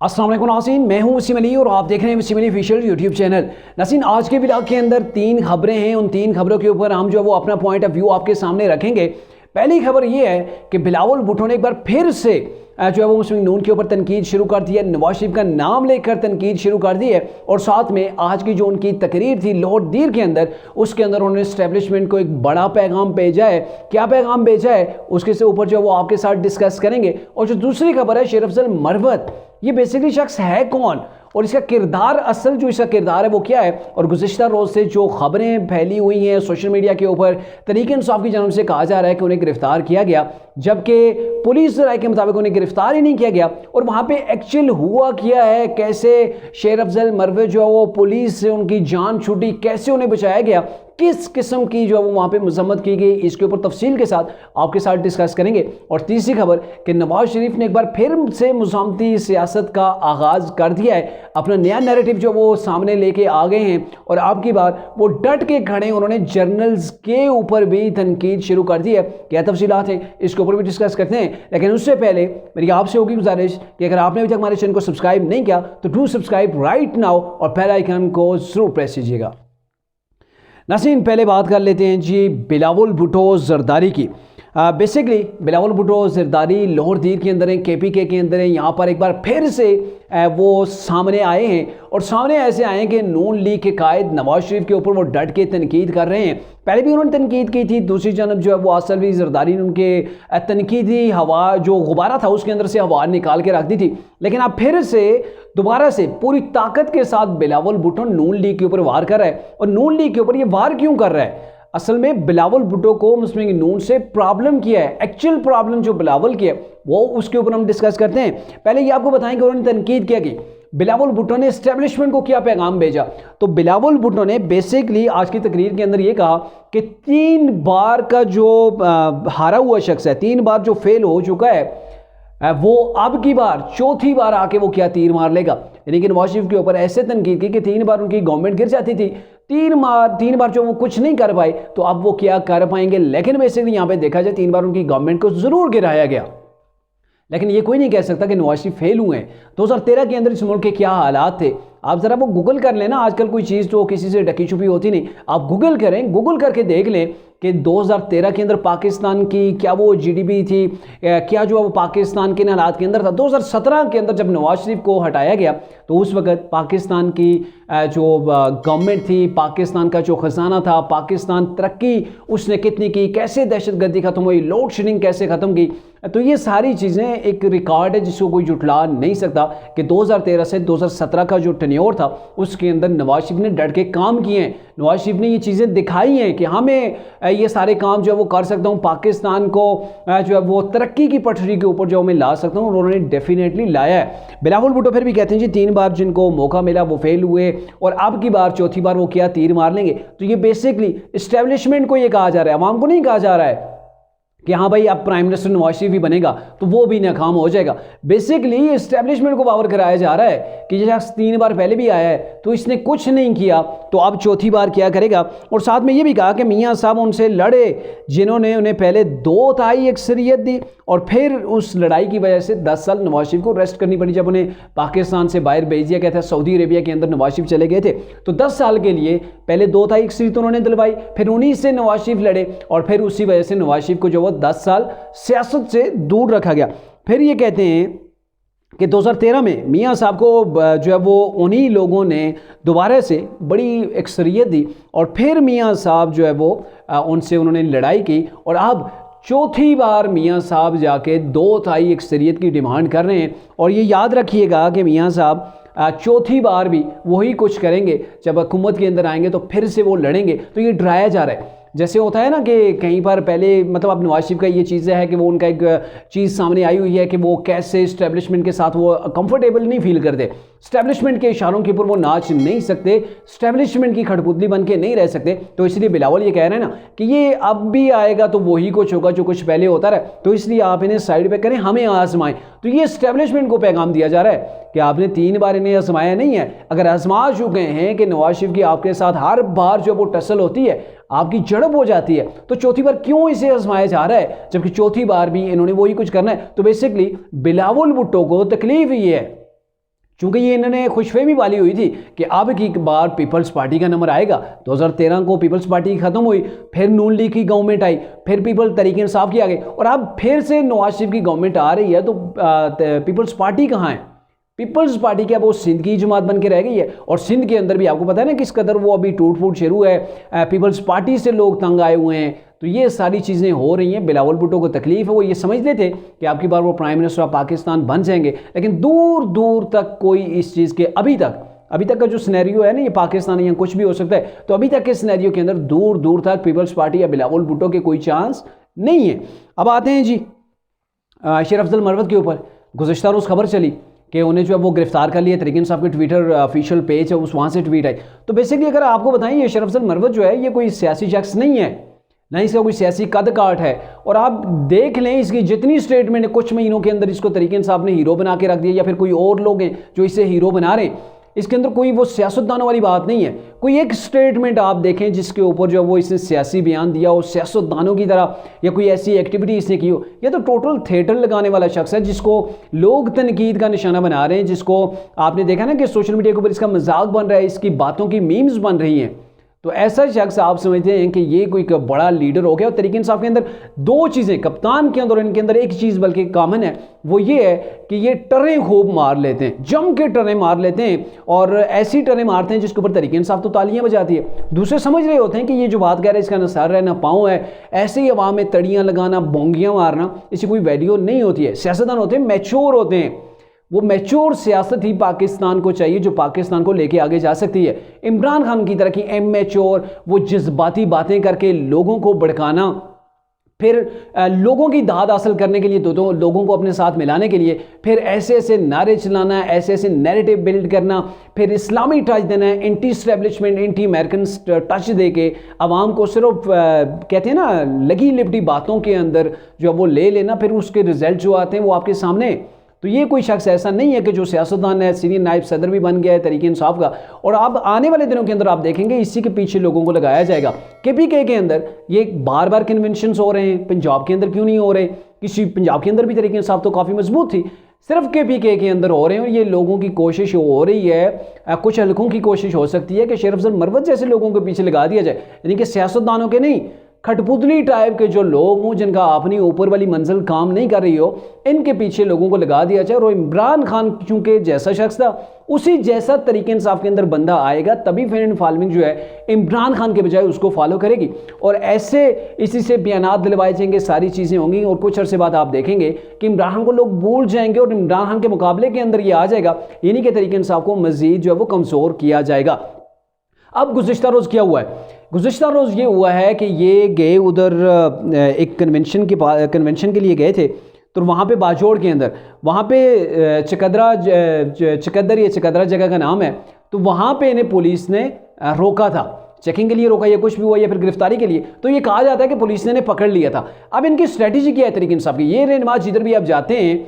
अस्सलाम वालेकुम नाज़रीन, मैं हूं वसीम अली और आप देख रहे हैं Wasim Ali official YouTube channel. नाज़रीन, आज के व्लॉग के अंदर 3 खबरें हैं। उन 3 खबरों के ऊपर हम जो है वो अपना पॉइंट ऑफ व्यू आपके सामने रखेंगे। पहली खबर ये है कि बिलावल भुट्टो ने एक बार फिर से जो है वो मुस्लिम नून के ऊपर तनकीद शुरू कर दी है। नवाज शरीफ का नाम लेकर तनकीद शुरू कर दी है और साथ में आज की जो उनकी तकरीर थी लाहौर दीर के अंदर, उसके अंदर उन्होंने एस्टेब्लिशमेंट को एक बड़ा पैगाम भेजा है। क्या पैगाम भेजा है उसके से ऊपर जो है वो आपके साथ डिस्कस करेंगे। और जो दूसरी खबर है, शेर अफजल मरवत, ये बेसिकली शख्स है कौन और इसका किरदार, असल जो इसका किरदार है वो क्या है। और गुज़िश्ता रोज़ से जो खबरें फैली हुई हैं सोशल मीडिया के ऊपर, तहरीक इंसाफ की जानब से कहा जा रहा है कि उन्हें गिरफ्तार किया गया, जबकि पुलिस राय के मुताबिक उन्हें गिरफ्तार ही नहीं किया गया। और वहाँ पे एक्चुअल हुआ क्या है, कैसे शेर अफजल मरवत जो है वो पुलिस से उनकी जान छूटी, कैसे उन्हें बचाया गया, किस किस्म की जो है वो वहाँ पे मजम्मत की गई, इसके ऊपर तफसील के साथ आपके साथ डिस्कस करेंगे। और तीसरी खबर कि नवाज शरीफ ने एक बार फिर से मुज़ामती सियासत का आगाज़ कर दिया है। अपना नया नैरेटिव जो वो सामने लेके आ गए हैं और आपकी बार वो डट के खड़े हैं। उन्होंने जर्नल्स के ऊपर भी तनकीद शुरू कर दी है। क्या तफसीलात हैं इसके ऊपर भी डिस्कस करते हैं, लेकिन उससे पहले मेरी आपसे होगी गुजारिश कि अगर आपने अभी तक हमारे चैनल को सब्सक्राइब नहीं किया तो डू सब्सक्राइब राइट नाउ और बेल आइकन को जरूर प्रेस कीजिएगा। नाज़रीन, पहले बात कर लेते हैं जी बिलावल भुट्टो ज़रदारी की। बेसिकली बिलावल भुट्टो ज़रदारी लाहौर दीर के अंदर हैं, KPK के अंदर हैं। यहाँ पर एक बार फिर से वो सामने आए हैं और सामने ऐसे आए हैं कि नून लीग के कायद नवाज शरीफ के ऊपर वो डट के तनकीद कर रहे हैं। पहले भी उन्होंने तनकीद की थी, दूसरी जानब जो है वो असल भी ज़रदारी ने उनके तनकीदी हवा जो गुब्बारा था उसके अंदर से हवा निकाल के रख दी थी। लेकिन अब फिर से दोबारा से पूरी ताकत के साथ बिलावल भुट्टो नून लीग के ऊपर वार कर रहा है। और नून लीग के ऊपर ये वार क्यों कर रहा है? असल में बिलावल भुट्टो को मुस्लिम लीग नून से प्रॉब्लम किया है। एक्चुअल प्रॉब्लम जो बिलावल की है वो उसके ऊपर हम डिस्कस करते हैं। पहले ये आपको बताएं कि उन्होंने तनकीद किया कि बिलावल भुट्टो ने एस्टेब्लिशमेंट को क्या पैगाम भेजा। तो बिलावल भुट्टो ने बेसिकली आज की तकरीर के अंदर ये कहा कि 3 बार का जो हारा हुआ शख्स है, 3 बार जो फेल हो चुका है, वो अब की बार चौथी बार आके वो क्या तीर मार लेगा। यानी कि नवाज शरीफ के ऊपर ऐसे तनकीद की कि 3 बार उनकी गवर्नमेंट गिर जाती थी, 3 बार जो वो कुछ नहीं कर पाए तो अब वो क्या कर पाएंगे। लेकिन बेसिकली यहाँ पे देखा जाए 3 बार उनकी गवर्नमेंट को जरूर गिराया गया। लेकिन ये कोई नहीं कह सकता कि नवाज शरीफ फेल हुए हैं। 2013 के अंदर इस मुल्क के क्या हालात थे, आप ज़रा वो गूगल कर लेना। आजकल कोई चीज़ तो किसी से ढकी छुपी होती नहीं, आप गूगल करें, गूगल करके देख लें कि 2013 के अंदर पाकिस्तान की क्या वो GDP थी, क्या जो वो पाकिस्तान के हालात के अंदर था। 2017 के अंदर जब नवाज शरीफ को हटाया गया तो उस वक्त पाकिस्तान की जो गवर्नमेंट थी, पाकिस्तान का जो खजाना था, पाकिस्तान तरक्की उसने कितनी की, कैसे दहशतगर्दी ख़त्म हुई, लोड शेडिंग कैसे ख़त्म की। तो ये सारी चीज़ें एक रिकॉर्ड है जिसको कोई जुटला नहीं सकता कि 2013 से 2017 का जो टेन्योर था उसके अंदर नवाज शरीफ ने डट के काम किए हैं। नवाज शरीफ ने ये चीज़ें दिखाई हैं कि हमें ये सारे काम जो है वो कर सकता हूँ, पाकिस्तान को जो है वो तरक्की की पटरी के ऊपर जो मैं ला सकता हूँ, उन्होंने डेफिनेटली लाया है। बिलावल भुट्टो फिर भी कहते हैं जी 3 बार जिनको मौका मिला वो फेल हुए और अब की बार चौथी बार वो क्या तीर मार लेंगे। तो ये बेसिकली इस्टेब्लिशमेंट को ये कहा जा रहा है, आवाम को नहीं कहा जा रहा है कि हाँ भाई अब प्राइम मिनिस्टर नवाज शरीफ भी बनेगा तो वो भी नाकाम हो जाएगा। बेसिकली एस्टेब्लिशमेंट को पावर कराया जा रहा है कि ये शख्स 3 बार पहले भी आया है तो इसने कुछ नहीं किया तो अब चौथी बार क्या करेगा। और साथ में ये भी कहा कि मियाँ साहब उनसे लड़े जिन्होंने उन्हें पहले 2 तिहाई अक्सरियत दी और फिर उस लड़ाई की वजह से 10 साल नवाज शरीफ को अरेस्ट करनी पड़ी। जब उन्हें पाकिस्तान से बाहर भेज दिया गया था, सऊदी अरेबिया के अंदर नवाज शरीफ चले गए थे, तो 10 साल के लिए पहले 2 तिहाई अक्सरियत उन्होंने दिलवाई, फिर उन्हीं से नवाज शरीफ लड़े और फिर उसी वजह से नवाज शरीफ को जो वो 10 साल सियासत से दूर रखा गया। फिर ये कहते हैं कि 2013 में मियाँ साहब को जो है वो उन्हीं लोगों ने दोबारा से बड़ी अक्सरियत दी और फिर मियाँ साहब जो है वो उनसे उन्होंने लड़ाई की और अब चौथी बार मियाँ साहब जाके 2 तिहाई अक्सरियत की डिमांड कर रहे हैं। और ये याद रखिएगा कि मियाँ साहब चौथी बार भी वही कुछ करेंगे, जब हुकूमत के अंदर आएंगे तो फिर से वो लड़ेंगे। तो ये डराया जा रहा है, जैसे होता है ना कि कहीं पर पहले मतलब अब नवाज शरीफ का ये चीज़ है कि वो उनका एक चीज़ सामने आई हुई है कि वो कैसे इस्टेब्लिशमेंट के साथ वो कंफर्टेबल नहीं फील करते, इस्टेब्लिशमेंट के इशारों के ऊपर वो नाच नहीं सकते, इस्टेब्लिशमेंट की खटपुतली बन के नहीं रह सकते। तो इसलिए बिलावल ये कह रहे हैं ना कि ये अब भी आएगा तो वही कुछ होगा जो कुछ पहले होता रहा, तो इसलिए आप इन्हें साइड पे करें, हमें आजमाएं। तो ये इस्टेब्लिशमेंट को पैगाम दिया जा रहा है कि आपने 3 बार इन्हें आजमाया नहीं है। अगर आजमा चुके हैं कि नवाज शरीफ की आपके साथ हर बार जो वो टसल होती है, आपकी झड़प हो जाती है, तो चौथी बार क्यों इसे आजमाया जा रहा है जबकि चौथी बार भी इन्होंने वही कुछ करना है। तो बेसिकली बिलावल भुट्टो को तकलीफ ये है चूंकि ये इन्होंने खुशफहमी वाली हुई थी कि अब की बार पीपल्स पार्टी का नंबर आएगा। 2013 को पीपल्स पार्टी खत्म हुई, फिर नून लीग की गवर्नमेंट आई, फिर पीपल तरीके इंसाफ की आ गई और अब फिर से नवाज शरीफ की गवर्नमेंट आ रही है। तो पीपल्स पार्टी कहाँ है? पीपल्स पार्टी क्या वो सिंध की जमात बन के रह गई है? और सिंध के अंदर भी आपको पता है ना किस कदर वो अभी टूट फूट शुरू है, पीपल्स पार्टी से लोग तंग आए हुए हैं। तो ये सारी चीज़ें हो रही हैं। बिलावल भुट्टो को तकलीफ है, वो ये समझते थे कि आपकी बार वो प्राइम मिनिस्टर ऑफ पाकिस्तान बन जाएंगे, लेकिन दूर दूर तक कोई इस चीज़ के अभी तक का जो सिनेरियो है ना, ये पाकिस्तान या कुछ भी हो सकता है, तो अभी तक के सिनेरियो के अंदर दूर दूर तक पीपल्स पार्टी या बिलावल भुट्टो के कोई चांस नहीं है। अब आते हैं जी शेर अफजल मरवत के ऊपर। गुज़िश्ता रोज़ खबर चली कि उन्हें जो है वो गिरफ्तार कर लिया। तरीके इंसाफ के ट्विटर ऑफिशियल पेज है, उस वहाँ से ट्वीट आई। तो बेसिकली अगर आपको बताएं, ये शेर अफजल मरवत जो है ये कोई सियासी शख्स नहीं है, ना इसका कोई सियासी कद काट है। और आप देख लें इसकी जितनी स्टेटमेंट कुछ महीनों के अंदर इसको तरीके इंसाफ ने हीरो बना के रख दिया, या फिर कोई और लोग हैं जो इसे हीरो बना रहे हैं। इसके अंदर कोई वो सियासतदानों वाली बात नहीं है। कोई एक स्टेटमेंट आप देखें जिसके ऊपर जो वो इसने सियासी बयान दिया हो सियासतदानों की तरह, या कोई ऐसी एक्टिविटी इसने की हो। ये तो टोटल थिएटर लगाने वाला शख्स है जिसको लोग तनकीद का निशाना बना रहे हैं, जिसको आपने देखा ना कि सोशल मीडिया के ऊपर इसका मजाक बन रहा है, इसकी बातों की मीम्स बन रही हैं। तो ऐसा शख्स आप समझते हैं कि ये कोई बड़ा लीडर हो गया। और तरीके इंसाफ के अंदर दो चीज़ें कप्तान के अंदर और इनके अंदर एक चीज़ बल्कि कॉमन है, वो ये है कि ये टर्रें खूब मार लेते हैं, जम के टर्रें मार लेते हैं, और ऐसी टर्रें मारते हैं जिसके ऊपर तरीके इंसाफ तो तालियां बजाती है। दूसरे समझ रहे होते हैं कि ये जो बात कह रहे हैं इसका ना सर है ना पाँव है, ऐसे ही अवाम में तड़ियाँ लगाना, बोंगियाँ मारना, इसकी कोई वैल्यू नहीं होती है। सियासतदान होते हैं मैच्योर होते हैं, वो मैच्योर सियासत ही पाकिस्तान को चाहिए जो पाकिस्तान को लेके आगे जा सकती है। इमरान खान की तरह की इमैच्योर वो जज्बाती बातें करके लोगों को भड़काना, फिर लोगों की दाद हासिल करने के लिए तो लोगों को अपने साथ मिलाने के लिए फिर ऐसे ऐसे नारे चलाना, ऐसे ऐसे नैरेटिव बिल्ड करना, फिर इस्लामी टच देना है, anti establishment anti American touch दे के आवाम को सिर्फ कहते हैं ना लगी लिपटी बातों के अंदर जो वो ले लेना, फिर उसके रिजल्ट जो आते हैं वो आपके सामने। तो ये कोई शख्स ऐसा नहीं है कि जो सियासतदान है, सीनियर नायब सदर भी बन गया है तरीके इंसाफ का। और अब आने वाले दिनों के अंदर आप देखेंगे इसी के पीछे लोगों को लगाया जाएगा। केपीके के अंदर ये बार बार कन्वेंशन हो रहे हैं, पंजाब के अंदर क्यों नहीं हो रहे? किसी पंजाब के अंदर भी तरीके इंसाफ तो काफ़ी मजबूत थी, सिर्फ केपीके के अंदर हो रहे हैं। और ये लोगों की कोशिश हो रही है, कुछ हल्कों की कोशिश हो सकती है कि शेर अफजल मरवत जैसे लोगों के पीछे लगा दिया जाए, यानी कि सियासतदानों के नहीं, खटपुतली टाइप के जो लोग हों जिनका अपनी ऊपर वाली मंजिल काम नहीं कर रही हो, इनके पीछे लोगों को लगा दिया जाए। और इमरान खान चूंकि जैसा शख्स था उसी जैसा तरीके इंसाफ के अंदर बंदा आएगा, तभी फैन फॉलोइंग जो है इमरान खान के बजाय उसको फॉलो करेगी। और ऐसे इसी से बयानात दिलवाए जाएंगे, सारी चीज़ें होंगी, और कुछ अर्से बाद आप देखेंगे कि इमरान खान को लोग भूल जाएंगे और इमरान खान के मुकाबले के अंदर ये आ जाएगा, यानी कि तरीके इंसाफ को मजीद जो है वो कमज़ोर किया जाएगा। अब गुज़िश्ता रोज़ क्या हुआ है? गुज़िश्ता रोज़ ये हुआ है कि ये गए उधर एक कन्वेंशन के लिए गए थे, तो वहाँ पे बाजोड़ के अंदर, वहाँ पे चकद्दर जगह का नाम है, तो वहाँ पे इन्हें पुलिस ने रोका था, चेकिंग के लिए रोका, या कुछ भी हुआ या फिर गिरफ्तारी के लिए। तो ये कहा जाता है कि पुलिस ने पकड़ लिया था। अब इनकी स्ट्रेटजी क्या है तरीके इंसाफ की? ये रहनुमा जिधर भी आप जाते हैं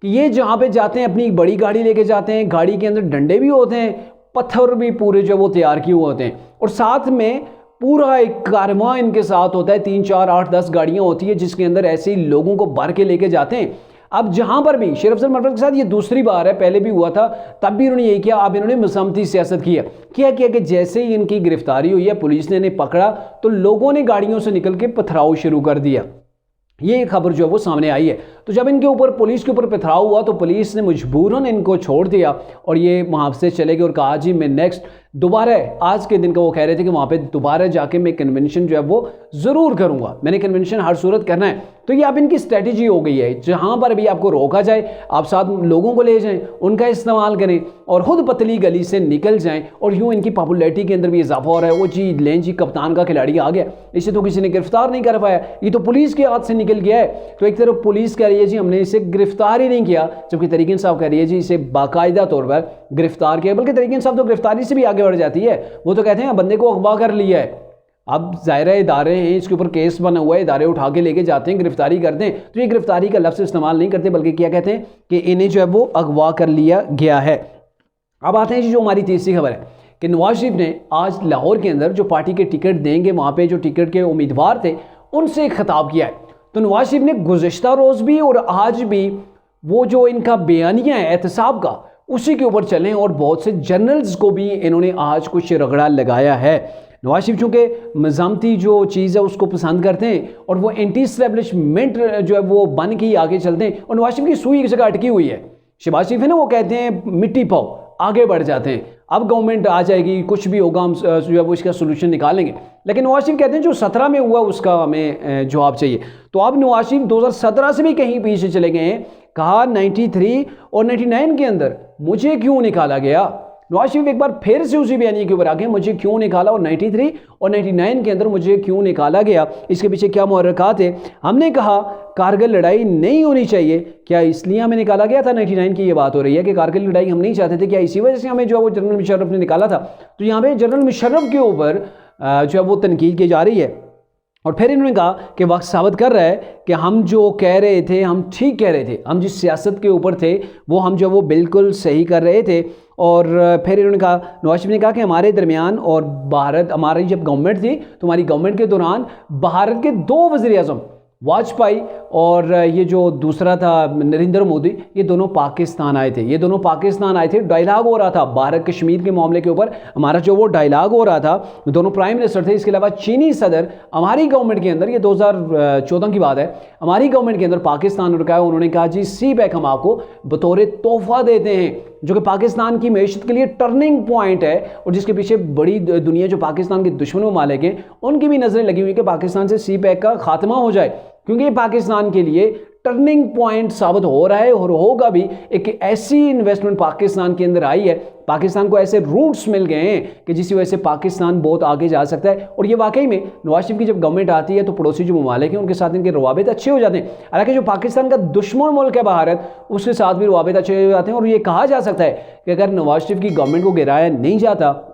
कि ये जहाँ पे जाते हैं अपनी बड़ी गाड़ी लेके जाते हैं, गाड़ी के अंदर डंडे भी होते हैं, पत्थर भी पूरे जो वो तैयार किए हुए होते हैं, और साथ में पूरा एक कारवां इनके साथ होता है, 3, 4, 8, 10 गाड़ियां होती है जिसके अंदर ऐसे ही लोगों को भर के लेके जाते हैं। अब जहां पर भी शेर अफजल मरवत के साथ ये दूसरी बार है, पहले भी हुआ था, तब भी उन्होंने यही किया। अब इन्होंने मसामती सियासत किया कि जैसे ही इनकी गिरफ्तारी हुई है, पुलिस ने इन्हें पकड़ा, तो लोगों ने गाड़ियों से निकल के पथराव शुरू कर दिया। ये खबर जो है वो सामने आई है। तो जब इनके ऊपर पुलिस के ऊपर पथराव हुआ तो पुलिस ने मजबूरन इनको छोड़ दिया और ये वहाँ से चले गए और कहा जी मैं नेक्स्ट दोबारा आज के दिन का वो कह रहे थे कि वहाँ पे दोबारा जाके मैं कन्वेंशन जो है वो ज़रूर करूँगा, मैंने कन्वेंशन हर सूरत करना है। तो ये अब इनकी स्ट्रेटजी हो गई है, जहाँ पर भी आपको रोका जाए आप साथ लोगों को ले जाएं, उनका इस्तेमाल करें और ख़ुद पतली गली से निकल जाएं। और यूँ इनकी पॉपुलैरिटी के अंदर भी इजाफा हो रहा है। वो जी लें जी कप्तान का खिलाड़ी आ गया, इसे तो किसी ने गिरफ्तार नहीं कर पाया, ये तो पुलिस के हाथ से निकल गया है। तो एक तरफ पुलिस कह रही है जी हमने इसे गिरफ्तार ही नहीं किया, जबकि तरीके इंसाफ कह रही है जी इसे बाकायदा तौर पर गिरफ्तार किया। बल्कि तरीके इंसाफ तो गिरफ्तारी से भी आगे बढ़ जाती है, वो तो कहते हैं बंदे को अगवा कर लिया है। अब ज़ाहिर है इदारे हैं, इसके ऊपर केस बना हुआ है, इदारे उठा के लेके जाते हैं, गिरफ्तारी करते हैं। तो ये गिरफ्तारी का लफ्ज़ इस्तेमाल नहीं करते, बल्कि क्या कहते हैं कि इन्हें जो है वो अगवा कर लिया गया है। अब आते हैं जी जो हमारी तीसरी खबर है कि नवाज शरीफ ने आज लाहौर के अंदर जो पार्टी के टिकट देंगे, वहाँ पे जो टिकट के उम्मीदवार थे उनसे एक खिताब किया है। तो नवाज शरीफ ने गुज़श्ता रोज़ भी और आज भी वो जो इनका बयानिया है एहतसाब का, उसी के ऊपर चलें। और बहुत से जर्नल्स को भी इन्होंने आज कुछ रगड़ा लगाया है। नवाज शरीफ चूँकि मज़ामती जो चीज़ है उसको पसंद करते हैं और वो एंटी इस्टेब्लिशमेंट जो है वो बन के ही आगे चलते हैं, और नवाज शरीफ की सुई एक जगह अटकी हुई है। शहबाज शरीफ है ना, वो कहते हैं मिट्टी पाओ, आगे बढ़ जाते हैं, अब गवर्नमेंट आ जाएगी, कुछ भी होगा, हम जो है वो इसका सोल्यूशन निकालेंगे। लेकिन नवाज शरीफ कहते हैं जो 17 में हुआ उसका हमें जवाब चाहिए। तो अब नवाज शरीफ 2017 से भी कहीं पीछे चले गए हैं। कहा 93 और 99 के अंदर मुझे क्यों निकाला गया। नवाज शरीफ एक बार फिर से उसी बयानी के ऊपर आ गए, मुझे क्यों निकाला, और 93 और 99 के अंदर मुझे क्यों निकाला गया, इसके पीछे क्या मुहर्रिकात है। हमने कहा कारगिल लड़ाई नहीं होनी चाहिए, क्या इसलिए हमें निकाला गया था। 99 की ये बात हो रही है कि कारगिल लड़ाई हम नहीं चाहते थे, क्या इसी वजह से हमें जो है वो जनरल मुशर्रफ ने निकाला था। तो यहाँ पे जनरल मुशर्रफ के ऊपर जो है वो तनकीद की जा रही है। और फिर इन्होंने कहा कि वक्त साबित कर रहा है कि हम जो कह रहे थे हम ठीक कह रहे थे, हम जिस सियासत के ऊपर थे वो हम जो वो बिल्कुल सही कर रहे थे। और फिर इन्होंने कहा, नवाज शरीफ ने कहा कि हमारे दरमियान और भारत, हमारी जब गवर्नमेंट थी तो हमारी गवर्नमेंट के दौरान भारत के 2 वज़ीर-ए-आज़म, वाजपेयी और ये जो दूसरा था नरेंद्र मोदी, ये दोनों पाकिस्तान आए थे। ये दोनों पाकिस्तान आए थे, डायलॉग हो रहा था भारत कश्मीर के मामले के ऊपर, हमारा जो वो डायलॉग हो रहा था, दोनों प्राइम मिनिस्टर थे। इसके अलावा चीनी सदर हमारी गवर्नमेंट के अंदर, ये 2014 की बात है, हमारी गवर्नमेंट के अंदर पाकिस्तान रुका है। उन्होंने कहा जी सी-पैक हम आपको बतौर तोहफा देते हैं, जो कि पाकिस्तान की मैशत के लिए टर्निंग पॉइंट है, और जिसके पीछे बड़ी दुनिया जो पाकिस्तान के दुश्मन ममालिक हैं उनकी भी नज़रें लगी हुई कि पाकिस्तान से सी-पैक का खात्मा हो जाए, क्योंकि ये पाकिस्तान के लिए टर्निंग पॉइंट साबित हो रहा है और होगा भी। एक ऐसी इन्वेस्टमेंट पाकिस्तान के अंदर आई है, पाकिस्तान को ऐसे रूट्स मिल गए हैं कि जिसकी वजह से पाकिस्तान बहुत आगे जा सकता है। और ये वाकई में नवाज शरीफ की जब गवर्नमेंट आती है तो पड़ोसी जो ममालिक हैं उनके साथ इनके रवाबित अच्छे हो जाते हैं। हालांकि जो पाकिस्तान का दुश्मन मुल्क है भारत, उसके साथ भी रवाबित अच्छे हो जाते हैं। और ये कहा जा सकता है कि अगर नवाज शरीफ की गवर्नमेंट को गिराया नहीं जाता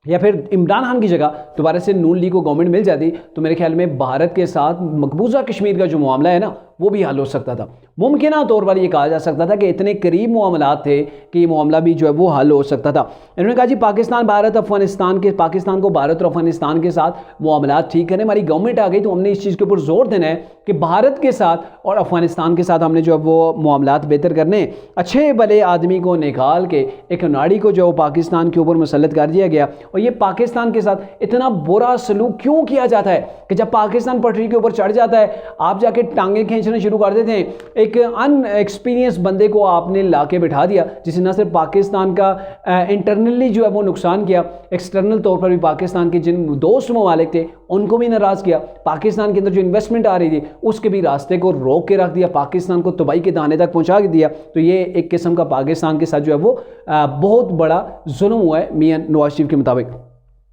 या फिर इमरान खान की जगह दोबारा से नून लीग को गवर्नमेंट मिल जाती, तो मेरे ख्याल में भारत के साथ मकबूजा कश्मीर का जो मामला है ना वो भी हल हो सकता था। मुमकिन तौर पर ये कहा जा सकता था कि इतने करीब मामलात थे कि ये मामला भी जो है वो हल हो सकता था। इन्होंने कहा जी पाकिस्तान भारत अफगानिस्तान के, पाकिस्तान को भारत और अफगानिस्तान के साथ मामलात ठीक करें, हमारी गवर्नमेंट आ गई तो हमने इस चीज़ के ऊपर जोर देना है कि भारत के साथ और अफगानिस्तान के साथ हमने जो है वो मामलात बेहतर करने। अच्छे भले आदमी को निकाल के एक नाड़ी को जो पाकिस्तान के ऊपर मुसल्लत कर दिया गया। और ये पाकिस्तान के साथ इतना बुरा सलूक क्यों किया जाता है कि जब पाकिस्तान पटरी के ऊपर चढ़ जाता है आप जाके टांगे खींचना शुरू कर देते हैं। एक अनएक्सपीरियंस बंदे को आपने लाके बिठा दिया जिसने न सिर्फ पाकिस्तान का इंटरनली जो है वो नुकसान किया, एक्सटर्नल तौर पर भी पाकिस्तान के जिन दोस्त ममालिक थे उनको भी नाराज़ किया। पाकिस्तान के अंदर जो इन्वेस्टमेंट आ रही थी उसके भी रास्ते को रोक के रख दिया, पाकिस्तान को तबाही के दाने तक पहुंचा दिया। तो ये एक किस्म का पाकिस्तान के साथ जो है वो बहुत बड़ा जुल्म हुआ है मियां नवाज शरीफ के मुताबिक।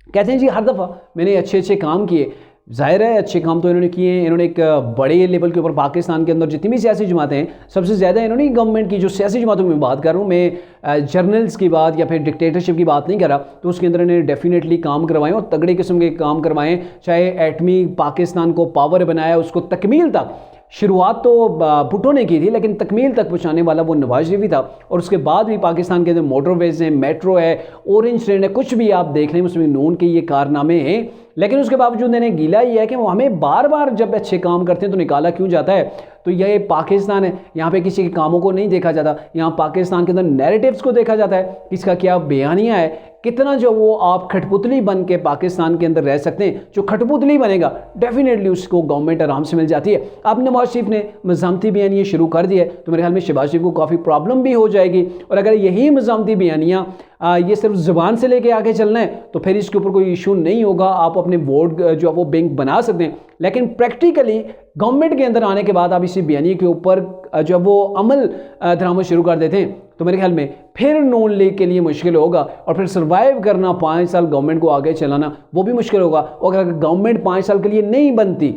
कहते हैं जी हर दफ़ा मैंने अच्छे अच्छे काम किए, जाहिर है अच्छे काम तो इन्होंने किए हैं। इन्होंने एक बड़े लेवल के ऊपर पाकिस्तान के अंदर जितनी भी सियासी जमातें हैं सबसे ज़्यादा इन्होंने गवर्नमेंट की जो सियासी जमातों में बात कर रहा हूँ मैं, जर्नल्स की बात या फिर डिक्टेटरशिप की बात नहीं कर रहा, तो उसके अंदर इन्होंने डेफिनेटली काम करवाए और तगड़े किस्म के काम करवाएं। चाहे एटमी पाकिस्तान को पावर बनाया, उसको तकमील तक, शुरुआत तो भुट्टो ने की थी लेकिन तकमील तक पहुँचाने वाला वो नवाज शरीफ ही था। और उसके बाद भी पाकिस्तान के अंदर मोटरवेज हैं, मेट्रो है, ऑरेंज ट्रेन है, कुछ भी आप देख लें मुस्लिम नून के ये कारनामे हैं। लेकिन उसके बावजूद इन्हें गीला ये है कि वो हमें बार बार जब अच्छे काम करते हैं तो निकाला क्यों जाता है। तो ये पाकिस्तान है, यहाँ पे किसी के कामों को नहीं देखा जाता, यहाँ पाकिस्तान के अंदर नैरेटिव्स को देखा जाता है, किसका क्या बयानिया है, कितना जो वो आप खटपुतली बन के पाकिस्तान के अंदर रह सकते हैं। जो खटपुतली बनेगा डेफिनेटली उसको गवर्नमेंट आराम से मिल जाती है। अब नवाज शरीफ ने मज़ामती बयानियाँ शुरू कर दी है तो मेरे ख्याल में शहबाज शरीफ को काफ़ी प्रॉब्लम भी हो जाएगी। और अगर यही मज़ामती बयानियाँ ये सिर्फ ज़ुबान से लेके आगे चलना है तो फिर इसके ऊपर कोई इशू नहीं होगा, आप अपने वोट जो है वो बैंक बना सकते हैं। लेकिन प्रैक्टिकली गवर्नमेंट के अंदर आने के बाद आप इसी बयानी के ऊपर जो वो अमल दरामद शुरू कर देते हैं तो मेरे ख्याल में फिर नून लीग के लिए मुश्किल होगा और फिर सर्वाइव करना 5 साल गवर्नमेंट को आगे चलाना वो भी मुश्किल होगा। और अगर गवर्नमेंट 5 साल के लिए नहीं बनती,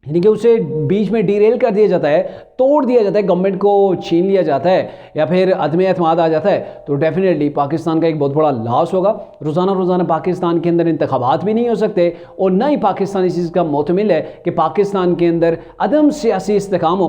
यानी कि उसे बीच में डीरेल कर दिया जाता है, तोड़ दिया जाता है, गवर्नमेंट को छीन लिया जाता है या फिर अदम एतमाद आ जाता है, तो डेफिनेटली पाकिस्तान का एक बहुत बड़ा लॉस होगा। रोज़ाना पाकिस्तान के अंदर इंतखाबात भी नहीं हो सकते और ना ही पाकिस्तान इस चीज़ का मोतमिल है कि पाकिस्तान के अंदर अदम सियासी इस्तेकाम हो।